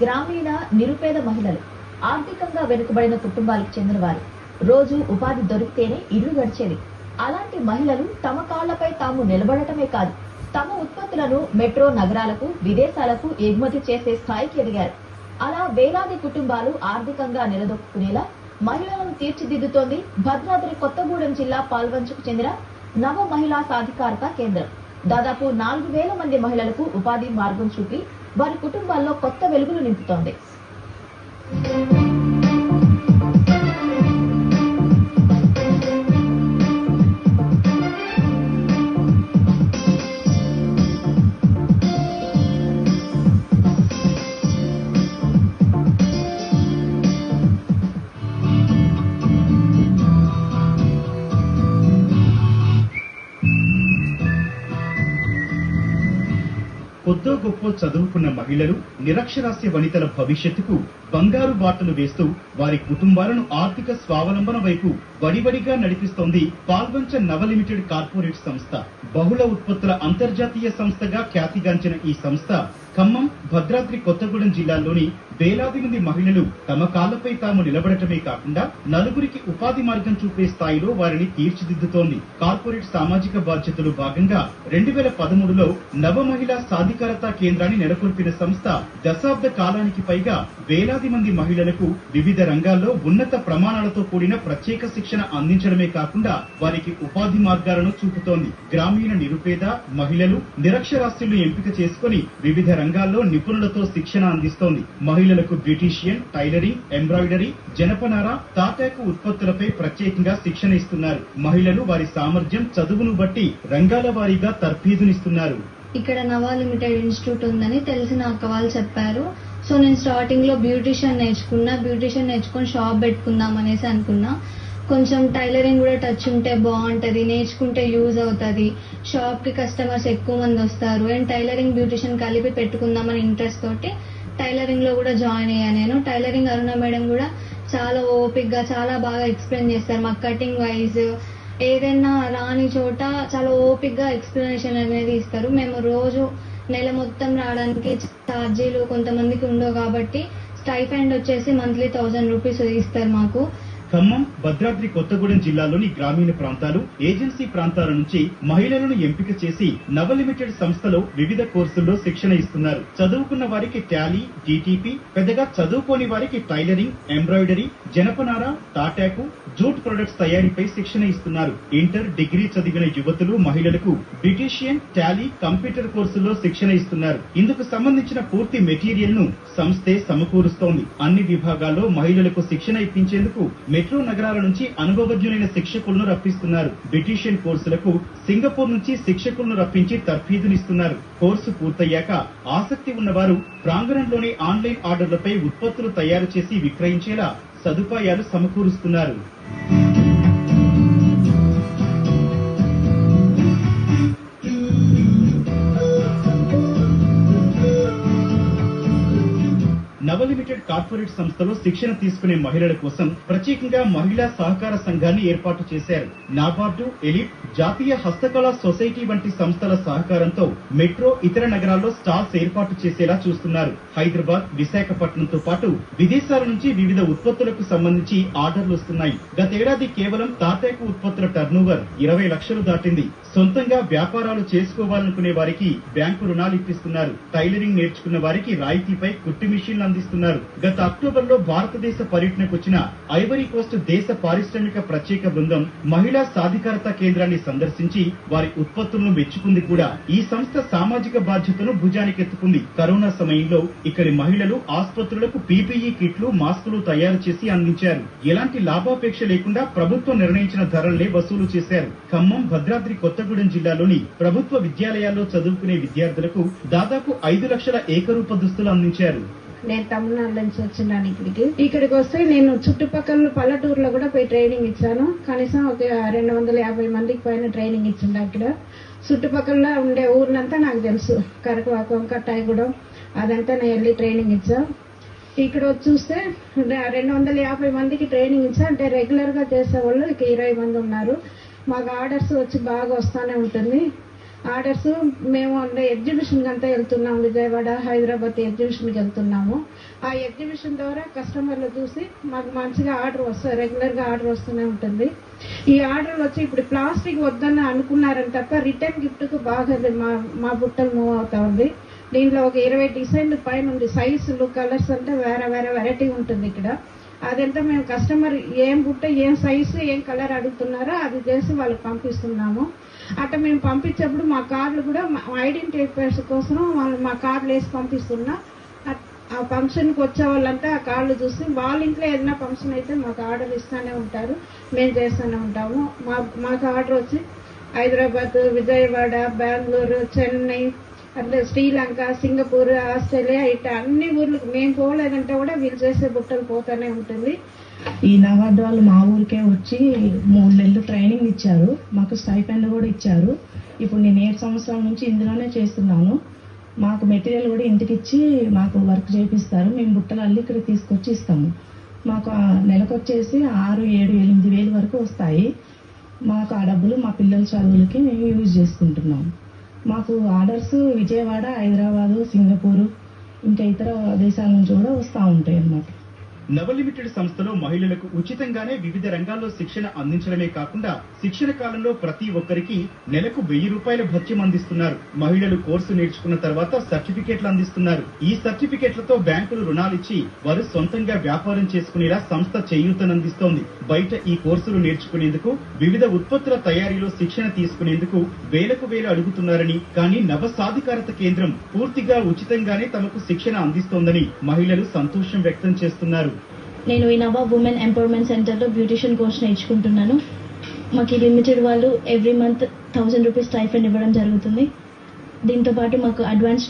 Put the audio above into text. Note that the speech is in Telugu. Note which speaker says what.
Speaker 1: గ్రామీణ నిరుపేద మహిళలు ఆర్థికంగా వెనుకబడిన కుటుంబాలకు చెందినవారు. రోజు ఉపాధి దొరికితేనే ఇల్లు గడిచేది. అలాంటి మహిళలు తమ కాళ్లపై తాము నిలబడటమే కాదు, తమ ఉత్పత్తులను మెట్రో నగరాలకు, విదేశాలకు ఎగుమతి చేసే స్థాయికి ఎదిగారు. అలా వేలాది కుటుంబాలు ఆర్థికంగా నిలదొక్కునేలా మహిళలను తీర్చిదిద్దుతోంది భద్రాద్రి కొత్తగూడెం జిల్లా పాల్వంచకు చెందిన నవ మహిళా సాధికారత కేంద్రం. దాదాపు 4000 మంది మహిళలకు ఉపాధి మార్గం చూపి వారి కుటుంబాల్లో కొత్త వెలుగులు నింపుతోంది.
Speaker 2: కొద్దో గొప్ప చదువుకున్న మహిళలు, నిరక్షరాస్య వనితల భవిష్యత్తుకు బంగారు బాటలు వేస్తూ వారి కుటుంబాలను ఆర్థిక స్వావలంబన వైపు వడివడిగా నడిపిస్తోంది పాల్వంచ నవ లిమిటెడ్ కార్పొరేట్ సంస్థ. బహుళ ఉత్పత్తుల అంతర్జాతీయ సంస్థగా ఖ్యాతిగాంచిన ఈ సంస్థ ఖమ్మం, భద్రాద్రి కొత్తగూడెం జిల్లాల్లోని వేలాది మంది మహిళలు తమ కాళ్లపై తాము నిలబడటమే కాకుండా నలుగురికి ఉపాధి మార్గం చూపే స్థాయిలో వారిని తీర్చిదిద్దుతోంది. కార్పొరేట్ సామాజిక బాధ్యతలు భాగంగా 2013లో నవ మహిళా సాధికారత కేంద్రాన్ని నెలకొల్పిన సంస్థ దశాబ్ద కాలానికి పైగా వేలాది మంది మహిళలకు వివిధ రంగాల్లో ఉన్నత ప్రమాణాలతో కూడిన ప్రత్యేక శిక్షణ అందించడమే కాకుండా వారికి ఉపాధి మార్గాలను చూపుతోంది. గ్రామీణ నిరుపేద మహిళలు, నిరక్షరాస్యులను ఎంపిక చేసుకుని వివిధ రంగాల్లో నిపుణులతో శిక్షణ అందిస్తోంది. మహిళలకు బ్యూటీషియన్, టైలరింగ్, ఎంబ్రాయిడరీ, జనపనార, తాటాకు ఉత్పత్తులపై ప్రత్యేకంగా శిక్షణ ఇస్తున్నారు. మహిళలు వారి సామర్థ్యం, చదువును బట్టి రంగాల వారీగా తర్ఫీదునిస్తున్నారు.
Speaker 3: ఇక్కడ నవా లిమిటెడ్ ఇన్స్టిట్యూట్ ఉందని తెలిసిన అక్క వాళ్ళు చెప్పారు. సో నేను స్టార్టింగ్ లో బ్యూటీషియన్ నేర్చుకుని షాప్ పెట్టుకుందాం అనేసి అనుకున్నా. కొంచెం టైలరింగ్ కూడా టచ్ ఉంటే బాగుంటది, నేర్చుకుంటే యూజ్ అవుతుంది, షాప్ కి కస్టమర్స్ ఎక్కువ మంది వస్తారు అండ్ టైలరింగ్ బ్యూటీషియన్ కలిపి పెట్టుకుందామని ఇంట్రెస్ట్ తోటి టైలరింగ్ లో కూడా జాయిన్ అయ్యాను నేను. టైలరింగ్ అరుణ మేడం కూడా చాలా ఓపిక్ గా చాలా బాగా ఎక్స్ప్లెయిన్ చేస్తారు. మాకు కటింగ్ వైజ్ ఏదైనా రాని చోట చాలా ఓపిక్ గా ఎక్స్ప్లెనేషన్ అనేది ఇస్తారు. మేము రోజు నెల మొత్తం రావడానికి ఛార్జీలు కొంతమందికి ఉండవు కాబట్టి స్టైఫండ్ వచ్చేసి మంత్లీ 1000 రూపీస్ ఇస్తారు మాకు.
Speaker 2: ఖమ్మం, భద్రాద్రి కొత్తగూడెం జిల్లాలోని గ్రామీణ ప్రాంతాలు, ఏజెన్సీ ప్రాంతాల నుంచి మహిళలను ఎంపిక చేసి నవ లిమిటెడ్ సంస్థలో వివిధ కోర్సుల్లో శిక్షణ ఇస్తున్నారు. చదువుకున్న వారికి టాలీ, జీటీపీ, పెద్దగా చదువుకోని వారికి టైలరింగ్, ఎంబ్రాయిడరీ, జనపనార, తాటాకు, జూట్ ప్రొడక్ట్స్ తయారీపై శిక్షణ ఇస్తున్నారు. ఇంటర్, డిగ్రీ చదివిన యువతులు, మహిళలకు బ్యూటీషియన్, టాలీ, కంప్యూటర్ కోర్సుల్లో శిక్షణ ఇస్తున్నారు. ఇందుకు సంబంధించిన పూర్తి మెటీరియల్ ను సంస్థే సమకూరుస్తోంది. అన్ని విభాగాల్లో మహిళలకు శిక్షణ ఇప్పించేందుకు మెట్రో నగరాల నుంచి అనుభవజ్ఞులైన శిక్షకులను రప్పిస్తున్నారు. బ్యూటీషియన్ కోర్సులకు సింగపూర్ నుంచి శిక్షకులను రప్పించి తర్ఫీదునిస్తున్నారు. కోర్సు పూర్తయ్యాక ఆసక్తి ఉన్నవారు ప్రాంగణంలోని ఆన్లైన్ ఆర్డర్లపై ఉత్పత్తులు తయారు చేసి విక్రయించేలా సదుపాయాలు సమకూరుస్తున్నారు. నవ లిమిటెడ్ కార్పొరేట్ సంస్థలో శిక్షణ తీసుకునే మహిళల కోసం ప్రత్యేకంగా మహిళా సహకార సంఘాన్ని ఏర్పాటు చేశారు. నాబార్డు, ఎలిట్, జాతీయ హస్తకళా సొసైటీ వంటి సంస్థల సహకారంతో మెట్రో, ఇతర నగరాల్లో స్టాల్స్ ఏర్పాటు చేసేలా చూస్తున్నారు. హైదరాబాద్, విశాఖపట్నంతో పాటు విదేశాల నుంచి వివిధ ఉత్పత్తులకు సంబంధించి ఆర్డర్లు వస్తున్నాయి. గతేడాది కేవలం తాటాకు ఉత్పత్తుల టర్నోవర్ 20 లక్షలు దాటింది. సొంతంగా వ్యాపారాలు చేసుకోవాలనుకునే వారికి బ్యాంకు రుణాలు ఇప్పిస్తున్నారు. టైలరింగ్ నేర్చుకున్న వారికి రాయితీపై కుట్టు మిషన్లు అందిస్తున్నారు. గత అక్టోబర్లో భారతదేశ పర్యటనకు వచ్చిన ఐవరీ కోస్ట్ దేశ పారిశ్రామిక ప్రత్యేక బృందం మహిళా సాధికారత కేంద్రాన్ని సందర్శించి వారి ఉత్పత్తులను మెచ్చుకుంది కూడా. ఈ సంస్థ సామాజిక బాధ్యతను భుజానికెత్తుకుంది. కరోనా సమయంలో ఇక్కడి మహిళలు ఆసుపత్రులకు పీపీఈ కిట్లు, మాస్కులు తయారు చేసి అందించారు. ఎలాంటి లాభాపేక్ష లేకుండా ప్రభుత్వం నిర్ణయించిన ధరలనే వసూలు చేశారు. ఖమ్మం, భద్రాద్రి కొత్తగూడెం జిల్లాలోని ప్రభుత్వ విద్యాలయాల్లో చదువుకునే విద్యార్థులకు దాదాపు 5 లక్షల ఏకరూప దుస్తులు అందించారు.
Speaker 4: నేను తమిళనాడు నుంచి వచ్చినాను ఇక్కడికి వస్తే నేను చుట్టుపక్కల పల్లెటూరులో కూడా పోయి ట్రైనింగ్ ఇచ్చాను. కనీసం ఒక 250 మందికి పైన ట్రైనింగ్ ఇచ్చిండు. అక్కడ చుట్టుపక్కల ఉండే ఊర్లంతా నాకు తెలుసు. కరకవాకం, కట్టాయిగూడెం అదంతా నేను వెళ్ళి ట్రైనింగ్ ఇచ్చా. ఇక్కడ వచ్చి చూస్తే 250 మందికి ట్రైనింగ్ ఇచ్చా. అంటే రెగ్యులర్ గా చేసే వాళ్ళు ఇక 20 మంది ఉన్నారు. మాకు ఆర్డర్స్ వచ్చి బాగా వస్తూనే ఉంటుంది. ఆర్డర్స్ మేము ఎగ్జిబిషన్ అంతా వెళ్తున్నాము, విజయవాడ హైదరాబాద్ ఎగ్జిబిషన్కి వెళ్తున్నాము. ఆ ఎగ్జిబిషన్ ద్వారా కస్టమర్లు చూసి మాకు మంచిగా ఆర్డర్ వస్తుంది, రెగ్యులర్గా ఆర్డర్ వస్తూనే ఉంటుంది. ఈ ఆర్డర్ వచ్చి ఇప్పుడు ప్లాస్టిక్ వద్దని అనుకున్నారని తప్ప రిటర్న్ గిఫ్ట్కు బాగా మా బుట్టలు మూవ్ అవుతా ఉంది. దీంట్లో ఒక 20 డిజైన్లు పైన ఉంది, సైజులు కలర్స్ అంటే వేరే వేరే వెరైటీ ఉంటుంది ఇక్కడ. అదంతా మేము కస్టమర్ ఏం బుట్ట ఏం సైజు ఏం కలర్ అడుగుతున్నారో అది చేసి వాళ్ళకి పంపిస్తున్నాము. అట్లా మేము పంపించేప్పుడు మా కార్డులు కూడా ఐడెంటిఫైర్స్ కోసం వాళ్ళు మా కార్డులు వేసి పంపిస్తున్నా. ఆ ఫంక్షన్కి వచ్చే వాళ్ళంతా ఆ కార్డులు చూసి వాళ్ళ ఇంట్లో ఏదైనా ఫంక్షన్ అయితే మాకు ఆర్డర్ ఇస్తూనే ఉంటారు, మేము చేస్తూనే ఉంటాము. మాకు ఆర్డర్ వచ్చి హైదరాబాద్, విజయవాడ, బెంగళూరు, చెన్నై, అట్లా శ్రీలంక, సింగపూర్, ఆస్ట్రేలియా ఇట్లా అన్ని ఊర్లకు మేము పోలేదంటే కూడా వీళ్ళు చేసే బుట్టలు పోతూనే ఉంటుంది.
Speaker 5: ఈ నవార్డు వాళ్ళు మా ఊరికే వచ్చి 3 నెలలు ట్రైనింగ్ ఇచ్చారు, మాకు స్టైపెండ్ కూడా ఇచ్చారు. ఇప్పుడు నేను 7 సంవత్సరాల నుంచి ఇందులోనే చేస్తున్నాను. మాకు మెటీరియల్ కూడా ఇంటికి ఇచ్చి మాకు వర్క్ చేపిస్తారు, మేము బుట్టలు అల్లి ఇక్కడ తీసుకొచ్చి ఇస్తాము. మాకు నెలకు వచ్చేసి 6, 7, 8 వేలు వరకు వస్తాయి. మాకు ఆ డబ్బులు మా పిల్లల చదువులకి మేము యూజ్ చేసుకుంటున్నాము. మాకు ఆర్డర్స్ విజయవాడ, హైదరాబాదు, సింగపూరు ఇంకా ఇతర దేశాల నుంచి కూడా వస్తూ ఉంటాయి అన్నమాట.
Speaker 2: నవ లిమిటెడ్ సంస్థలో మహిళలకు ఉచితంగానే వివిధ రంగాల్లో శిక్షణ అందించడమే కాకుండా శిక్షణ కాలంలో ప్రతి ఒక్కరికి నెలకు 1000 రూపాయల భత్యం అందిస్తున్నారు. మహిళలు కోర్సు నేర్చుకున్న తర్వాత సర్టిఫికెట్లు అందిస్తున్నారు. ఈ సర్టిఫికెట్లతో బ్యాంకులు రుణాలిచ్చి వారు సొంతంగా వ్యాపారం చేసుకునేలా సంస్థ చేయూతనందిస్తోంది. బయట ఈ కోర్సులు నేర్చుకునేందుకు, వివిధ ఉత్పత్తుల తయారీలో శిక్షణ తీసుకునేందుకు వేలకు వేలు అడుగుతున్నారని, కానీ నవ సాధికారత కేంద్రం పూర్తిగా ఉచితంగానే తమకు శిక్షణ అందిస్తోందని మహిళలు సంతోషం వ్యక్తం చేస్తున్నారు.
Speaker 6: నేను ఈ నవా ఉమెన్ ఎంపవర్మెంట్ సెంటర్లో బ్యూటిషియన్ కోర్స్ నేర్చుకుంటున్నాను. మాకు లిమిటెడ్ వాళ్ళు ఎవ్రీ మంత్ 1000 రూపీస్ స్టైఫండ్ ఇవ్వడం జరుగుతుంది. దీంతో పాటు మాకు అడ్వాన్స్